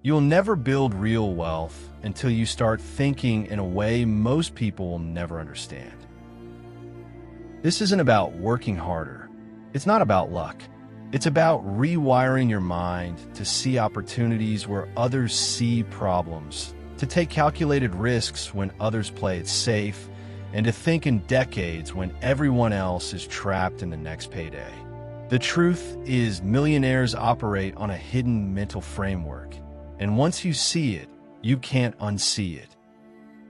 You'll never build real wealth until you start thinking in a way most people will never understand. This isn't about working harder. It's not about luck. It's about rewiring your mind to see opportunities where others see problems, to take calculated risks when others play it safe, and to think in decades when everyone else is trapped in the next payday. The truth is, millionaires operate on a hidden mental framework, and once you see it, you can't unsee it.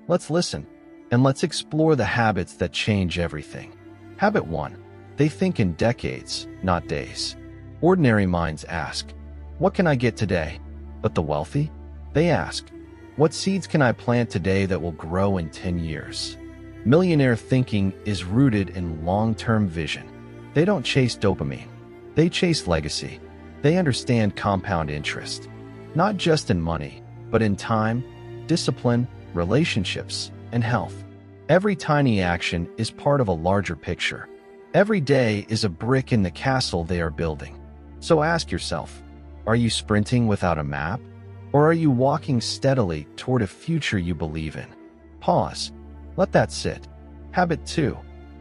Let's listen, and let's explore the habits that change everything. Habit 1. They think in decades, not days. Ordinary minds ask, "What can I get today?" But the wealthy? They ask, "What seeds can I plant today that will grow in 10 years?" Millionaire thinking is rooted in long-term vision. They don't chase dopamine. They chase legacy. They understand compound interest, not just in money, but in time, discipline, relationships, and health. Every tiny action is part of a larger picture. Every day is a brick in the castle they are building. So ask yourself, are you sprinting without a map? Or are you walking steadily toward a future you believe in? Pause. Let that sit. Habit 2.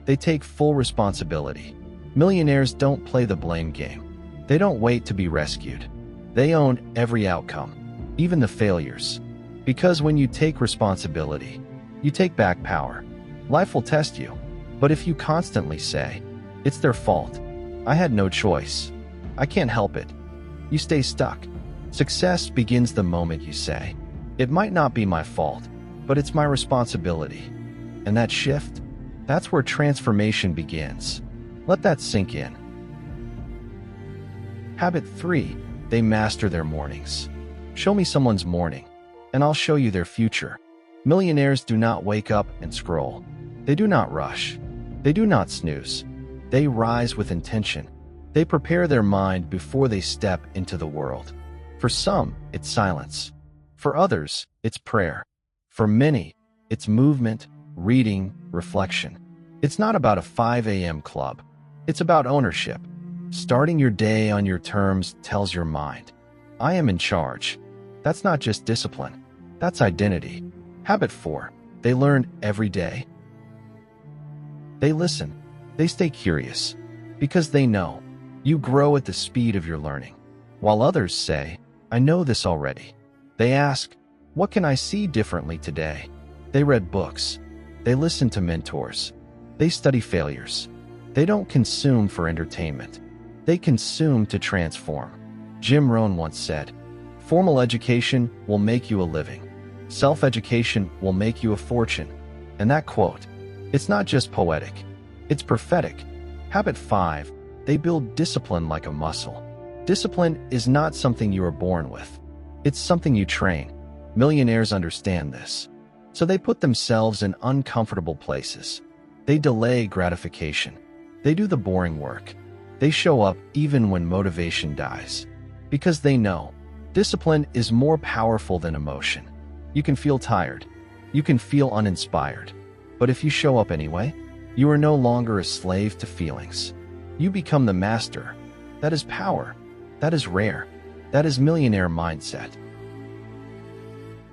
They take full responsibility. Millionaires don't play the blame game. They don't wait to be rescued. They own every outcome, even the failures. Because when you take responsibility, you take back power. Life will test you, but if you constantly say, "It's their fault. I had no choice. I can't help it," you stay stuck. Success begins the moment you say, "It might not be my fault, but it's my responsibility." And that shift, that's where transformation begins. Let that sink in. Habit 3. They master their mornings. Show me someone's morning, and I'll show you their future. Millionaires do not wake up and scroll. They do not rush. They do not snooze. They rise with intention. They prepare their mind before they step into the world. For some, it's silence. For others, it's prayer. For many, it's movement, reading, reflection. It's not about a 5 a.m. club. It's about ownership. Starting your day on your terms tells your mind, "I am in charge." That's not just discipline. That's identity. Habit 4. They learn every day. They listen. They stay curious. Because they know you grow at the speed of your learning. While others say, "I know this already." They ask, "What can I see differently today?" They read books. They listen to mentors. They study failures. They don't consume for entertainment. They consume to transform. Jim Rohn once said, "Formal education will make you a living. Self-education will make you a fortune." And that quote, it's not just poetic, it's prophetic. Habit 5. They build discipline like a muscle. Discipline is not something you are born with. It's something you train. Millionaires understand this. So they put themselves in uncomfortable places. They delay gratification. They do the boring work. They show up even when motivation dies. Because they know discipline is more powerful than emotion. You can feel tired. You can feel uninspired. But if you show up anyway, you are no longer a slave to feelings. You become the master. That is power. That is rare. That is millionaire mindset.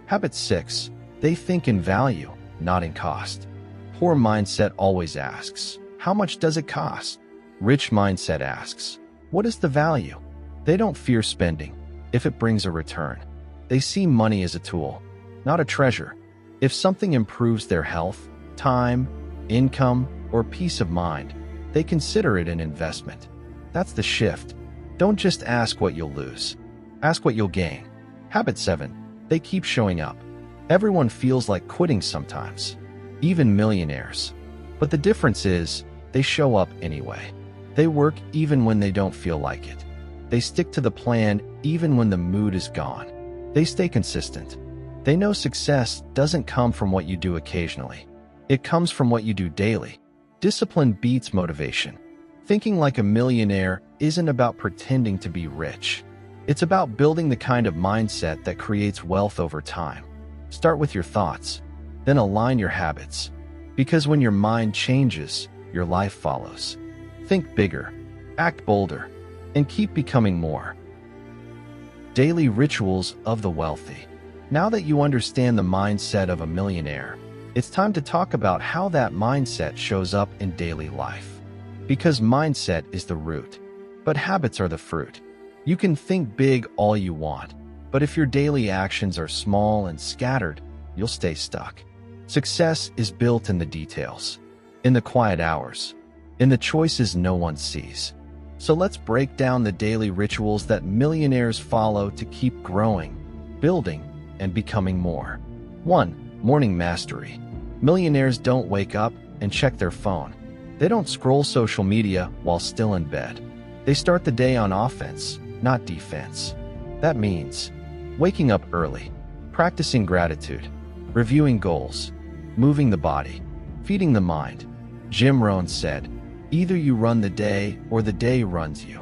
Habit 6. They think in value, not in cost. Poor mindset always asks, "How much does it cost?" Rich mindset asks, "What is the value?" They don't fear spending if it brings a return. They see money as a tool, not a treasure. If something improves their health, time, income, or peace of mind, they consider it an investment. That's the shift. Don't just ask what you'll lose. Ask what you'll gain. Habit 7. They keep showing up. Everyone feels like quitting sometimes, even millionaires. But the difference is, they show up anyway. They work even when they don't feel like it. They stick to the plan even when the mood is gone. They stay consistent. They know success doesn't come from what you do occasionally. It comes from what you do daily. Discipline beats motivation. Thinking like a millionaire isn't about pretending to be rich. It's about building the kind of mindset that creates wealth over time. Start with your thoughts, then align your habits. Because when your mind changes, your life follows. Think bigger, act bolder, and keep becoming more. Daily rituals of the wealthy. Now that you understand the mindset of a millionaire, it's time to talk about how that mindset shows up in daily life. Because mindset is the root, but habits are the fruit. You can think big all you want, but if your daily actions are small and scattered, you'll stay stuck. Success is built in the details, in the quiet hours, in the choices no one sees. So let's break down the daily rituals that millionaires follow to keep growing, building, and becoming more. 1. Morning mastery. Millionaires don't wake up and check their phone. They don't scroll social media while still in bed. They start the day on offense, not defense. That means waking up early, practicing gratitude, reviewing goals, moving the body, feeding the mind. Jim Rohn said, "Either you run the day or the day runs you."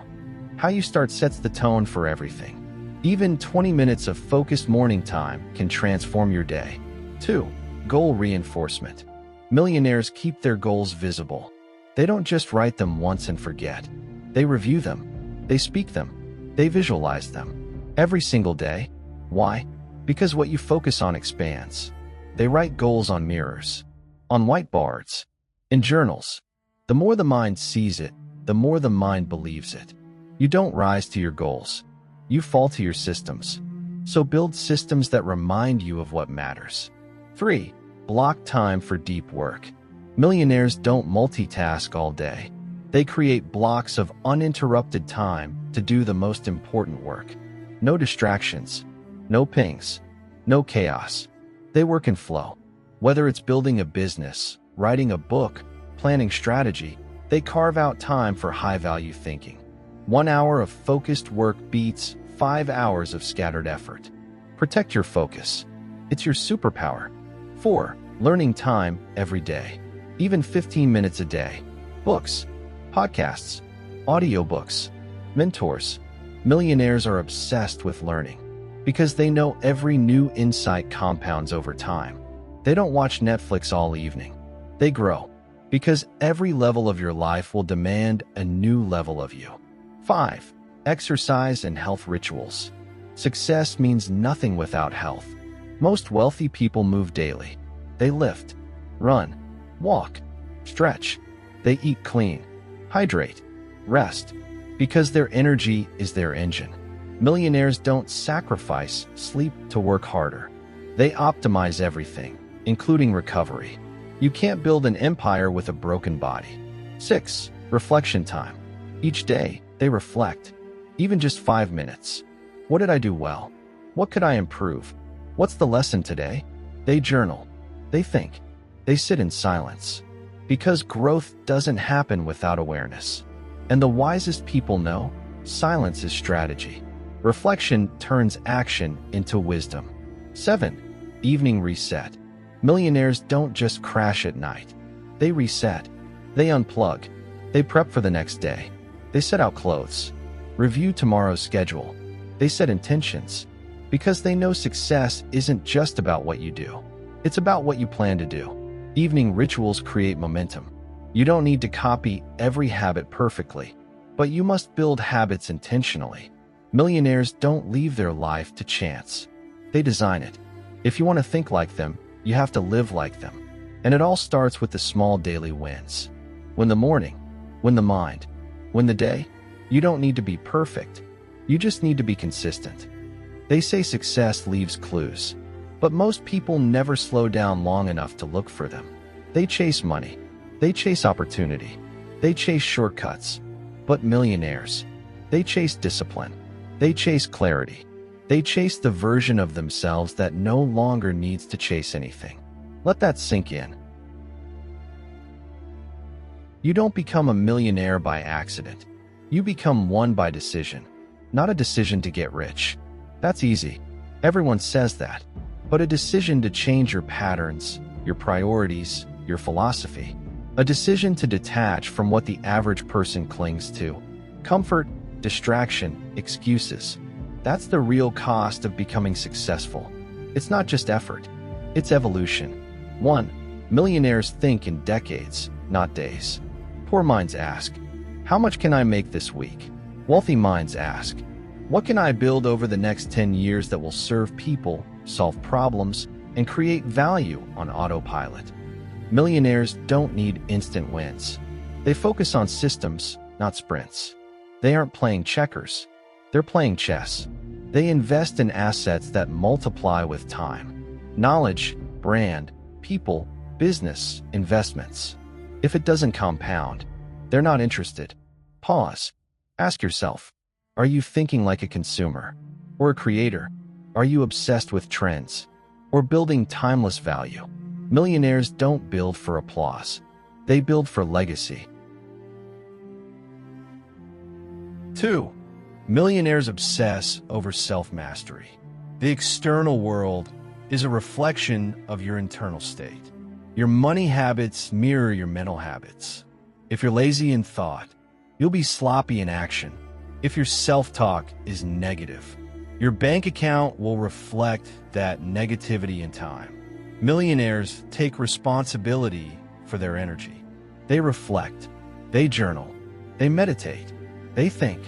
How you start sets the tone for everything. Even 20 minutes of focused morning time can transform your day. 2. Goal reinforcement. Millionaires keep their goals visible. They don't just write them once and forget. They review them. They speak them. They visualize them. Every single day. Why? Because what you focus on expands. They write goals on mirrors, on whiteboards, in journals. The more the mind sees it, the more the mind believes it. You don't rise to your goals. You fall to your systems. So build systems that remind you of what matters. 3. Block time for deep work. Millionaires don't multitask all day. They create blocks of uninterrupted time to do the most important work. No distractions, no pings, no chaos. They work in flow. Whether it's building a business, writing a book, planning strategy, they carve out time for high-value thinking. 1 hour of focused work beats 5 hours of scattered effort. Protect your focus. It's your superpower. 4. Learning time every day. Even 15 minutes a day. Books, podcasts, audiobooks, mentors. Millionaires are obsessed with learning because they know every new insight compounds over time. They don't watch Netflix all evening. They grow because every level of your life will demand a new level of you. 5. Exercise and health rituals. Success means nothing without health. Most wealthy people move daily. They lift, run, walk, stretch. They eat clean, hydrate, rest, because their energy is their engine. Millionaires don't sacrifice sleep to work harder. They optimize everything, including recovery. You can't build an empire with a broken body. 6. Reflection time. Each day, they reflect, even just 5 minutes. What did I do well? What could I improve? What's the lesson today? They journal. They think. They sit in silence. Because growth doesn't happen without awareness. And the wisest people know, silence is strategy. Reflection turns action into wisdom. 7. Evening reset. Millionaires don't just crash at night. They reset. They unplug. They prep for the next day. They set out clothes. Review tomorrow's schedule. They set intentions. Because they know success isn't just about what you do. It's about what you plan to do. Evening rituals create momentum. You don't need to copy every habit perfectly, but you must build habits intentionally. Millionaires don't leave their life to chance. They design it. If you want to think like them, you have to live like them. And it all starts with the small daily wins. When the morning, when the mind, when the day, you don't need to be perfect. You just need to be consistent. They say success leaves clues, but most people never slow down long enough to look for them. They chase money. They chase opportunity. They chase shortcuts. But millionaires, they chase discipline. They chase clarity. They chase the version of themselves that no longer needs to chase anything. Let that sink in. You don't become a millionaire by accident. You become one by decision, not a decision to get rich. That's easy. Everyone says that. But a decision to change your patterns, your priorities, your philosophy. A decision to detach from what the average person clings to. Comfort, distraction, excuses. That's the real cost of becoming successful. It's not just effort. It's evolution. 1. Millionaires think in decades, not days. Poor minds ask, how much can I make this week? Wealthy minds ask, What can I build over the next 10 years that will serve people, solve problems, and create value on autopilot? Millionaires don't need instant wins. They focus on systems, not sprints. They aren't playing checkers. They're playing chess. They invest in assets that multiply with time. Knowledge, brand, people, business, investments. If it doesn't compound, they're not interested. Pause. Ask yourself, are you thinking like a consumer or a creator? Are you obsessed with trends or building timeless value? Millionaires don't build for applause. They build for legacy. 2. Millionaires obsess over self-mastery. The external world is a reflection of your internal state. Your money habits mirror your mental habits. If you're lazy in thought, you'll be sloppy in action. If your self-talk is negative, your bank account will reflect that negativity in time. Millionaires take responsibility for their energy. They reflect, they journal, they meditate, they think.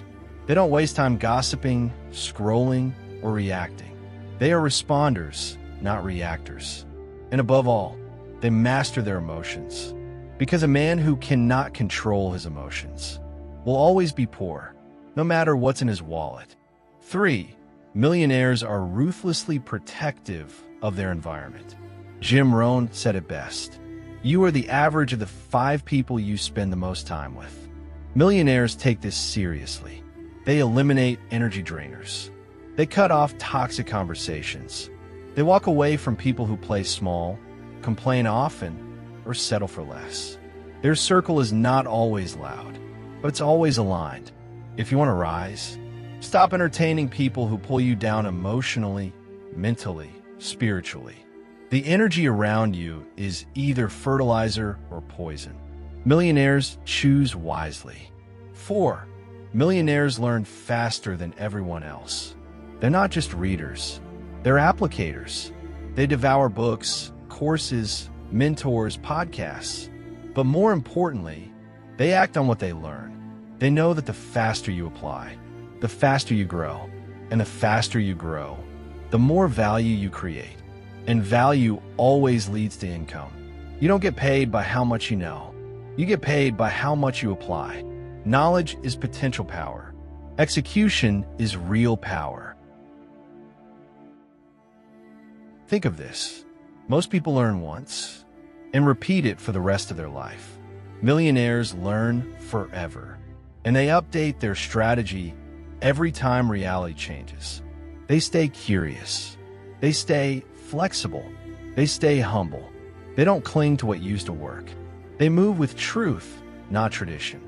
They don't waste time gossiping, scrolling, or reacting. They are responders, not reactors. And above all, they master their emotions. Because a man who cannot control his emotions will always be poor, no matter what's in his wallet. 3. Millionaires are ruthlessly protective of their environment. Jim Rohn said it best. You are the average of the 5 people you spend the most time with. Millionaires take this seriously. They eliminate energy drainers. They cut off toxic conversations. They walk away from people who play small, complain often, or settle for less. Their circle is not always loud, but it's always aligned. If you want to rise, stop entertaining people who pull you down emotionally, mentally, spiritually. The energy around you is either fertilizer or poison. Millionaires choose wisely. 4. Millionaires learn faster than everyone else. They're not just readers. They're applicators. They devour books, courses, mentors, podcasts. But more importantly, they act on what they learn. They know that the faster you apply, the faster you grow. And the faster you grow, the more value you create. And value always leads to income. You don't get paid by how much you know. You get paid by how much you apply. Knowledge is potential power. Execution is real power. Think of this. Most people learn once and repeat it for the rest of their life. Millionaires learn forever, and they update their strategy every time reality changes. They stay curious. They stay flexible. They stay humble. They don't cling to what used to work. They move with truth, not tradition.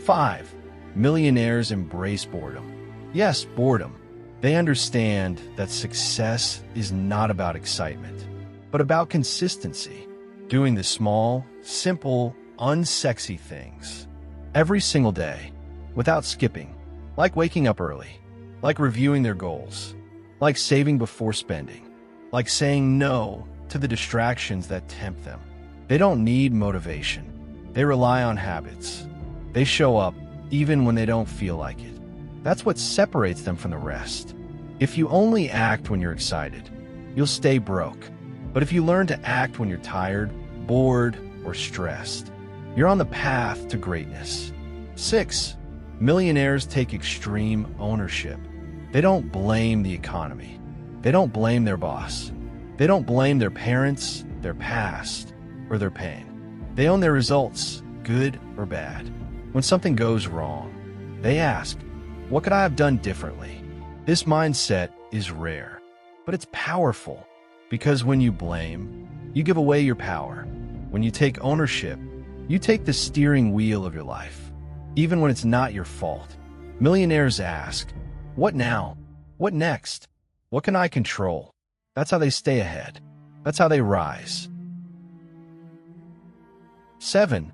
5. Millionaires embrace boredom. Yes, boredom. They understand that success is not about excitement, but about consistency. Doing the small, simple, unsexy things every single day without skipping, like waking up early, like reviewing their goals, like saving before spending, like saying no to the distractions that tempt them. They don't need motivation. They rely on habits. They show up even when they don't feel like it. That's what separates them from the rest. If you only act when you're excited, you'll stay broke. But if you learn to act when you're tired, bored, or stressed, you're on the path to greatness. 6. Millionaires take extreme ownership. They don't blame the economy. They don't blame their boss. They don't blame their parents, their past, or their pain. They own their results, good or bad. When something goes wrong, they ask, what could I have done differently? This mindset is rare, but it's powerful, because when you blame, you give away your power. When you take ownership, you take the steering wheel of your life, even when it's not your fault. Millionaires ask, what now? What next? What can I control? That's how they stay ahead. That's how they rise. 7.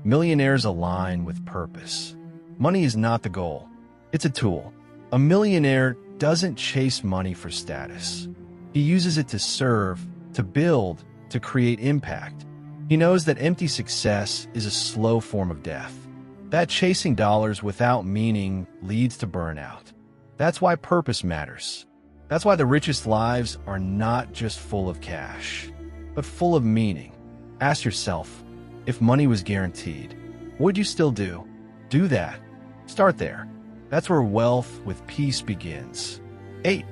Millionaires align with purpose. Money is not the goal. It's a tool. A millionaire doesn't chase money for status. He uses it to serve, to build, to create impact. He knows that empty success is a slow form of death, that chasing dollars without meaning leads to burnout. That's why purpose matters. That's why the richest lives are not just full of cash, but full of meaning. Ask yourself, if money was guaranteed, what would you still do? Do that. Start there. That's where wealth with peace begins. 8.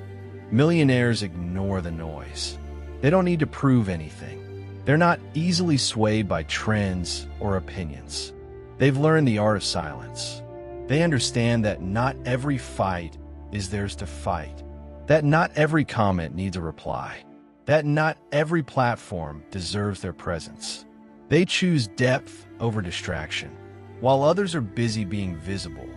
Millionaires ignore the noise. They don't need to prove anything. They're not easily swayed by trends or opinions. They've learned the art of silence. They understand that not every fight is theirs to fight, that not every comment needs a reply, that not every platform deserves their presence. They choose depth over distraction. While others are busy being visible,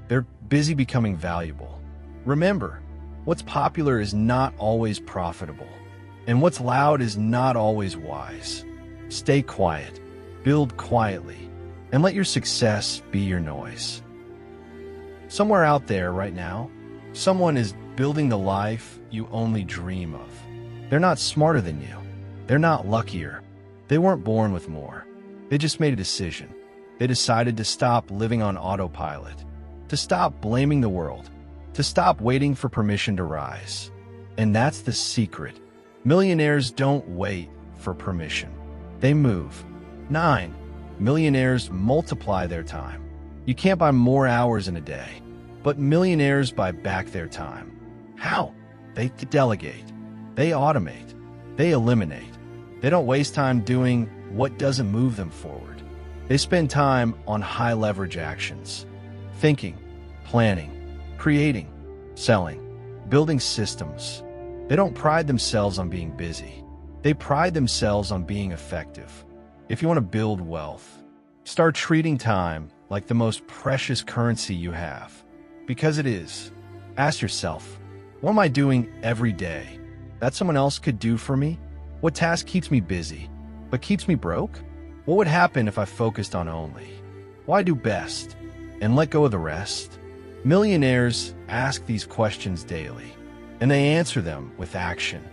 they're busy becoming valuable. Remember, what's popular is not always profitable, and what's loud is not always wise. Stay quiet, build quietly, and let your success be your noise. Somewhere out there right now, someone is building the life you only dream of. They're not smarter than you. They're not luckier. They weren't born with more. They just made a decision. They decided to stop living on autopilot, to stop blaming the world, to stop waiting for permission to rise. And that's the secret. Millionaires don't wait for permission. They move. 9. Millionaires multiply their time. You can't buy more hours in a day, but millionaires buy back their time. How? They delegate. They automate. They eliminate. They don't waste time doing what doesn't move them forward. They spend time on high-leverage actions, thinking, planning, creating, selling, building systems. They don't pride themselves on being busy. They pride themselves on being effective. If you want to build wealth, start treating time like the most precious currency you have, because it is. Ask yourself, what am I doing every day that someone else could do for me? What task keeps me busy, but keeps me broke? What would happen if I focused on only what I do best and let go of the rest? Millionaires ask these questions daily, and they answer them with action.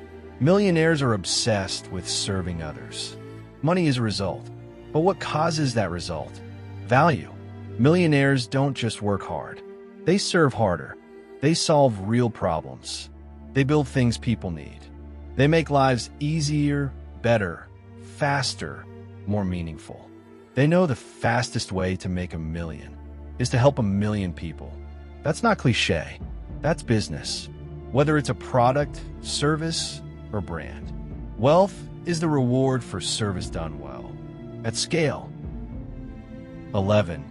Millionaires are obsessed with serving others. Money is a result, but what causes that result? Value. Millionaires don't just work hard. They serve harder. They solve real problems. They build things people need. They make lives easier, better, faster, more meaningful. They know the fastest way to make $1 million is to help 1 million people. That's not cliche. That's business. Whether it's a product, service, or brand. Wealth is the reward for service done well, at scale. 11.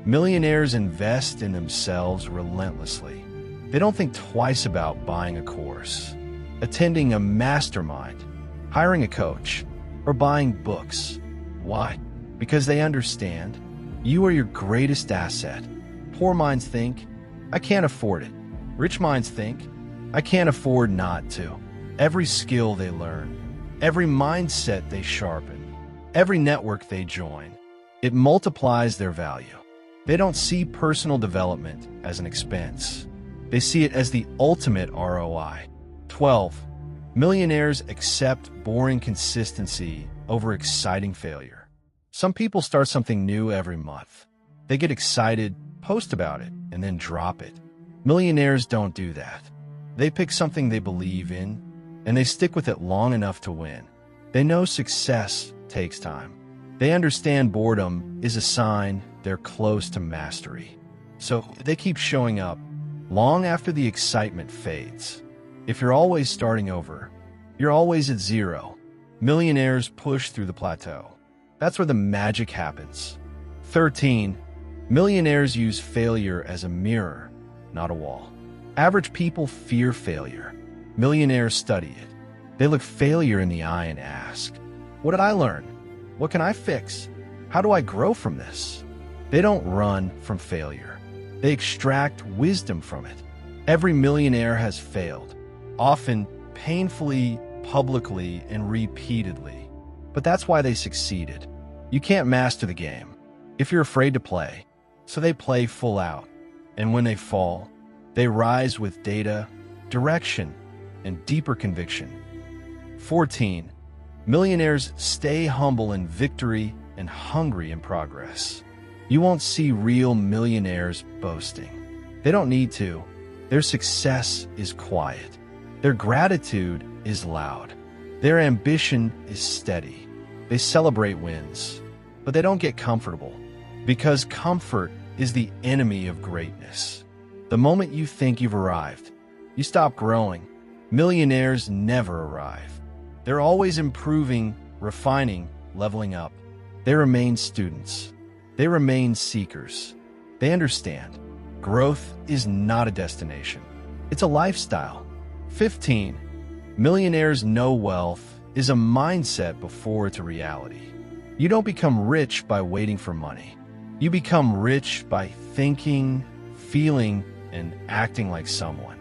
Millionaires invest in themselves relentlessly. They don't think twice about buying a course, attending a mastermind, hiring a coach, or buying books. Why? Because they understand you are your greatest asset. Poor minds think, I can't afford it. Rich minds think, I can't afford not to. Every skill they learn, every mindset they sharpen, every network they join, it multiplies their value. They don't see personal development as an expense. They see it as the ultimate ROI. 12. Millionaires accept boring consistency over exciting failure. Some people start something new every month. They get excited, post about it, and then drop it. Millionaires don't do that. They pick something they believe in, and they stick with it long enough to win. They know success takes time. They understand boredom is a sign they're close to mastery. So they keep showing up long after the excitement fades. If you're always starting over, you're always at zero. Millionaires push through the plateau. That's where the magic happens. 13. Millionaires use failure as a mirror, not a wall. Average people fear failure. Millionaires study it. They look failure in the eye and ask, what did I learn? What can I fix? How do I grow from this? They don't run from failure. They extract wisdom from it. Every millionaire has failed, often painfully, publicly, and repeatedly. But that's why they succeeded. You can't master the game if you're afraid to play, so they play full out. And when they fall, they rise with data, direction, and deeper conviction. 14. Millionaires stay humble in victory and hungry in progress. You won't see real millionaires boasting. They don't need to. Their success is quiet. Their gratitude is loud. Their ambition is steady. They celebrate wins, but they don't get comfortable, because comfort is the enemy of greatness. The moment you think you've arrived, you stop growing. Millionaires never arrive. They're always improving, refining, leveling up. They remain students. They remain seekers. They understand. Growth is not a destination. It's a lifestyle. 15. Millionaires know wealth is a mindset before it's a reality. You don't become rich by waiting for money. You become rich by thinking, feeling, and acting like someone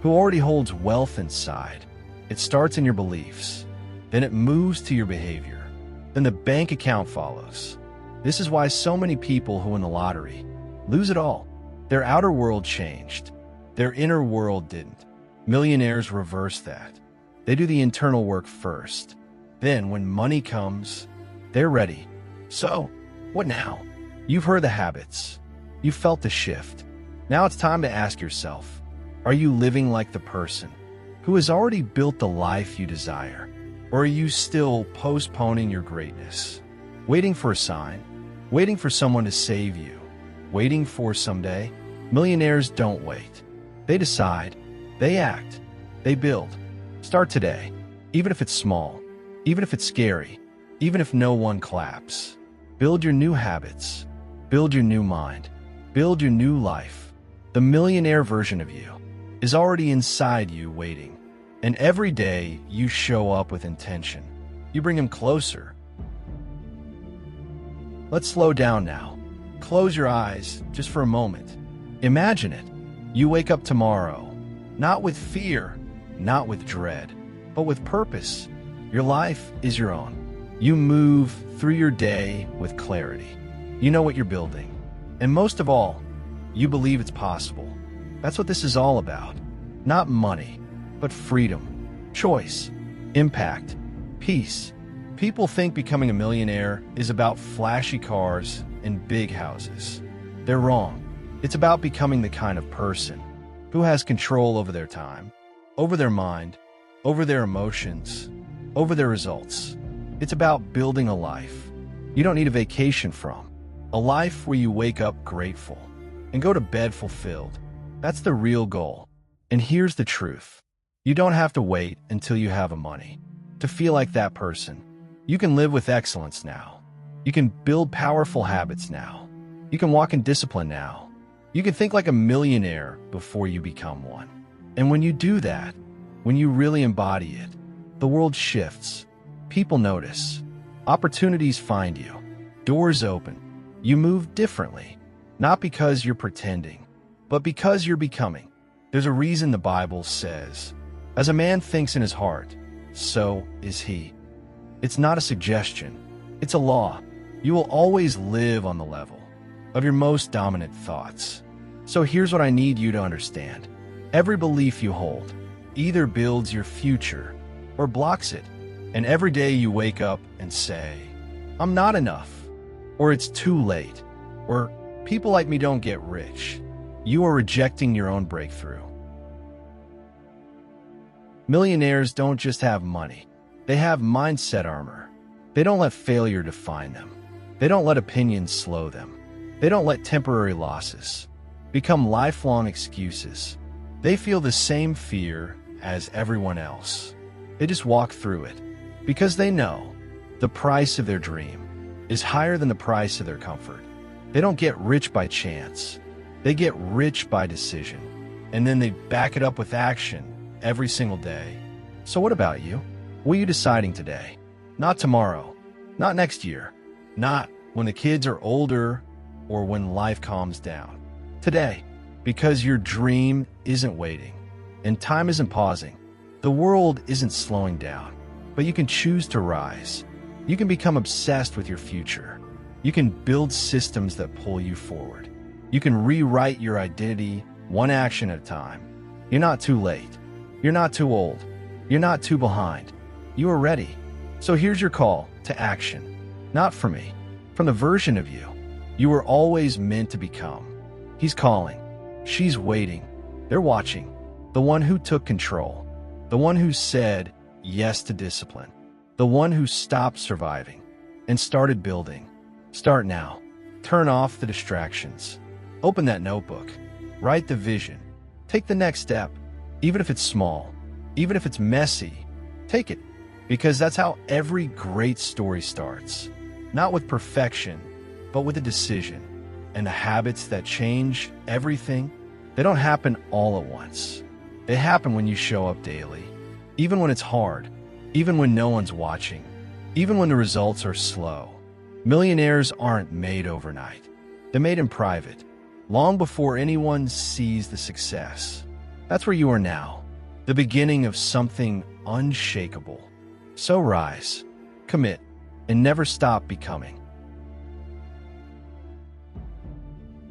who already holds wealth inside. It starts in your beliefs. Then it moves to your behavior. Then the bank account follows. This is why so many people who win the lottery lose it all. Their outer world changed. Their inner world didn't. Millionaires reverse that. They do the internal work first. Then, when money comes, they're ready. So, what now? You've heard the habits. You've felt the shift. Now it's time to ask yourself, are you living like the person who has already built the life you desire? Or are you still postponing your greatness? Waiting for a sign? Waiting for someone to save you? Waiting for someday? Millionaires don't wait. They decide. They act. They build. Start today, even if it's small, even if it's scary, even if no one claps. Build your new habits. Build your new mind. Build your new life. The millionaire version of you is already inside you waiting. And every day you show up with intention. You bring him closer. Let's slow down now. Close your eyes just for a moment. Imagine it. You wake up tomorrow, not with fear, not with dread, but with purpose. Your life is your own. You move through your day with clarity. You know what you're building. And most of all, you believe it's possible. That's what this is all about. Not money, but freedom, choice, impact, peace. People think becoming a millionaire is about flashy cars and big houses. They're wrong. It's about becoming the kind of person who has control over their time, over their mind, over their emotions, over their results. It's about building a life you don't need a vacation from, a life where you wake up grateful and go to bed fulfilled. That's the real goal. And here's the truth. You don't have to wait until you have money to feel like that person. You can live with excellence now. You can build powerful habits now. You can walk in discipline now. You can think like a millionaire before you become one. And when you do that, when you really embody it, the world shifts. People notice. Opportunities find you. Doors open. You move differently. Not because you're pretending, but because you're becoming. There's a reason the Bible says, as a man thinks in his heart, so is he. It's not a suggestion. It's a law. You will always live on the level of your most dominant thoughts. So here's what I need you to understand. Every belief you hold either builds your future or blocks it. And every day you wake up and say, I'm not enough, or it's too late, or people like me don't get rich, you are rejecting your own breakthrough. Millionaires don't just have money. They have mindset armor. They don't let failure define them. They don't let opinions slow them. They don't let temporary losses become lifelong excuses. They feel the same fear as everyone else. They just walk through it because they know the price of their dream is higher than the price of their comfort. They don't get rich by chance. They get rich by decision. And then they back it up with action every single day. So what about you? What are you deciding today? Not tomorrow. Not next year. Not when the kids are older or when life calms down. Today. Because your dream isn't waiting and time isn't pausing. The world isn't slowing down, but you can choose to rise. You can become obsessed with your future. You can build systems that pull you forward. You can rewrite your identity one action at a time. You're not too late. You're not too old. You're not too behind. You are ready. So here's your call to action. Not from me, from the version of you were always meant to become. He's calling. She's waiting. They're watching. The one who took control. The one who said yes to discipline. The one who stopped surviving and started building. Start now. Turn off the distractions. Open that notebook. Write the vision. Take the next step. Even if it's small, even if it's messy, take it. Because that's how every great story starts. Not with perfection, but with a decision. And the habits that change everything, they don't happen all at once. They happen when you show up daily. Even when it's hard. Even when no one's watching. Even when the results are slow. Millionaires aren't made overnight. They're made in private, long before anyone sees the success. That's where you are now, the beginning of something unshakable. So rise, commit, and never stop becoming.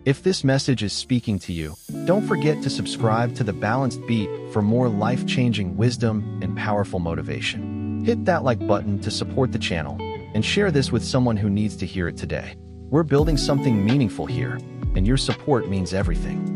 If this message is speaking to you, don't forget to subscribe to The Balanced Beat for more life-changing wisdom and powerful motivation. Hit that like button to support the channel and share this with someone who needs to hear it today. We're building something meaningful here, and your support means everything.